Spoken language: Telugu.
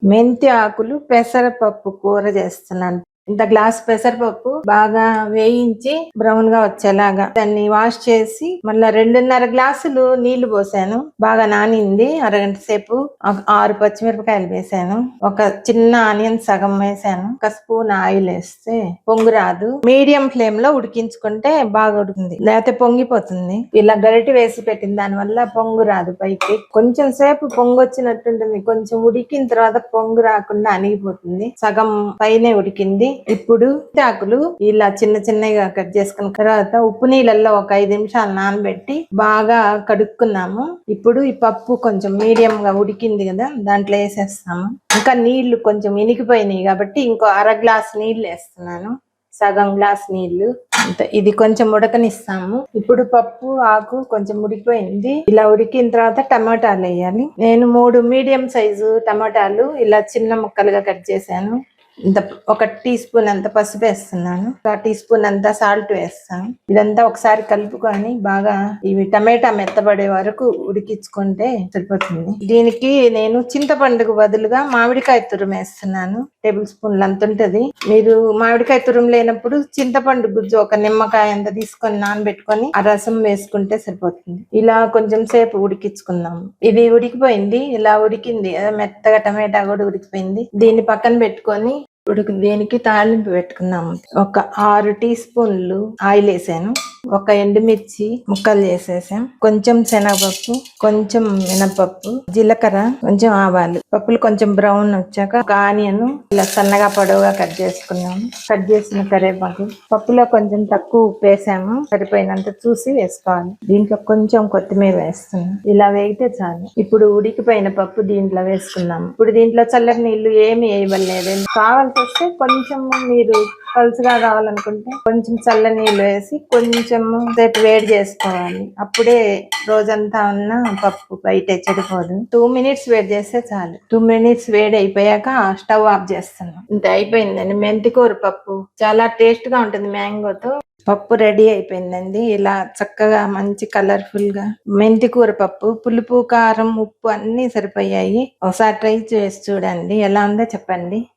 మెంతి ఆకులు పెసరపప్పు కూర చేస్తున్నాను. ఇంత గ్లాస్ పెసరపప్పు బాగా వేయించి బ్రౌన్ గా వచ్చేలాగా దాన్ని వాష్ చేసి మళ్ళా 2.5 గ్లాసులు నీళ్లు పోసాను. బాగా నానింది. అరగంట సేపు 6 పచ్చిమిరపకాయలు వేసాను. ఒక చిన్న ఆనియన్ సగం వేసాను. ఒక స్పూన్ ఆయిల్ వేస్తే పొంగు రాదు. మీడియం ఫ్లేమ్ లో ఉడికించుకుంటే బాగా ఉడుకుంది, లేకపోతే పొంగిపోతుంది. ఇలా గరిటె వేసి పెట్టిన దాని వల్ల పొంగు రాదు. పైకి కొంచెం సేపు పొంగు వచ్చినట్టుంటుంది. కొంచెం ఉడికిన తర్వాత పొంగు రాకుండా అణిగిపోతుంది. సగం పైనే ఉడికింది. ఇప్పుడు ఆకులు ఇలా చిన్న చిన్నగా కట్ చేసుకున్న తర్వాత ఉప్పు నీళ్ళల్లో ఒక 5 నిమిషాలు నానబెట్టి బాగా కడుక్కున్నాము. ఇప్పుడు ఈ పప్పు కొంచెం మీడియం గా ఉడికింది కదా, దాంట్లో వేసేస్తాము. ఇంకా నీళ్లు కొంచెం ఇనికిపోయినాయి కాబట్టి ఇంకో 1/2 గ్లాస్ నీళ్లు వేస్తున్నాను. సగం గ్లాస్ నీళ్లు. ఇది కొంచెం ఉడకనిస్తాము. ఇప్పుడు పప్పు ఆకు కొంచెం ఉడికిపోయింది. ఇలా ఉడికిన తర్వాత టమాటాలు వేయాలి. నేను 3 మీడియం సైజు టమాటాలు ఇలా చిన్న ముక్కలుగా కట్ చేశాను. ఇంత 1 టీ స్పూన్ అంత పసుపు వేస్తున్నాను. 1 టీ స్పూన్ అంత సాల్ట్ వేస్తాను. ఇదంతా ఒకసారి కలుపుకొని బాగా ఇవి టమాటా మెత్తబడే వరకు ఉడికించుకుంటే సరిపోతుంది. దీనికి నేను చింతపండుకు బదులుగా మామిడికాయ తురుము వేస్తున్నాను. టేబుల్ స్పూన్లు అంత ఉంటది. మీరు మామిడికాయ తురుము లేనప్పుడు చింతపండు గుజ్జు ఒక నిమ్మకాయ అంత తీసుకొని నానబెట్టుకొని ఆ రసం వేసుకుంటే సరిపోతుంది. ఇలా కొంచెం సేపు ఉడికించుకుందాము. ఇది ఉడికిపోయింది. ఇలా ఉడికింది మెత్తగా, టమాటా కూడా ఉడికిపోయింది. దీన్ని పక్కన పెట్టుకొని దీనికి తాలింపు పెట్టుకున్నాము. ఒక 6 టీ స్పూన్లు ఆయిల్ వేసాను. ఒక ఎండుమిర్చి ముక్కలు చేసేసాం. కొంచెం శనగపప్పు, కొంచెం మినపప్పు, జీలకర్ర, కొంచెం ఆవాలు. పప్పులు కొంచెం బ్రౌన్ వచ్చాక ఒక ఆనియన్ ఇలా సన్నగా పొడవుగా కట్ చేసుకున్నాము. కట్ చేసిన కరివేపాకు. పప్పులో కొంచెం తక్కువ ఉప్పు వేసాము. సరిపోయినంత చూసి వేసుకోవాలి. దీంట్లో కొంచెం కొత్తిమీర వేస్తున్నాం. ఇలా వేగితే చాలు. ఇప్పుడు ఉడికిపోయిన పప్పు దీంట్లో వేసుకున్నాము. ఇప్పుడు దీంట్లో చల్లటి నీళ్లు ఏమి వేయవలేదు. కావాల్సి వస్తే కొంచెం మీరు పలుసుగా కావాలనుకుంటే కొంచెం చల్ల నీళ్ళు వేసి కొంచెం సేపు వేడి చేసుకోవాలి. అప్పుడే రోజంతా ఉన్న పప్పు బయట చెడిపోదు. 2 మినిట్స్ వేడి చేస్తే చాలు. 2 మినిట్స్ వేడి అయిపోయాక స్టవ్ ఆఫ్ చేస్తున్నాం. ఇంత అయిపోయిందండి మెంతికూర పప్పు. చాలా టేస్ట్ గా ఉంటుంది. మ్యాంగోతో పప్పు రెడీ అయిపోయిందండి. ఇలా చక్కగా మంచి కలర్ఫుల్ గా మెంతికూర పప్పు. పులుపు, కారం, ఉప్పు అన్ని సరిపోయాయి. ఒకసారి ట్రై చేసి చూడండి. ఎలా ఉందో చెప్పండి.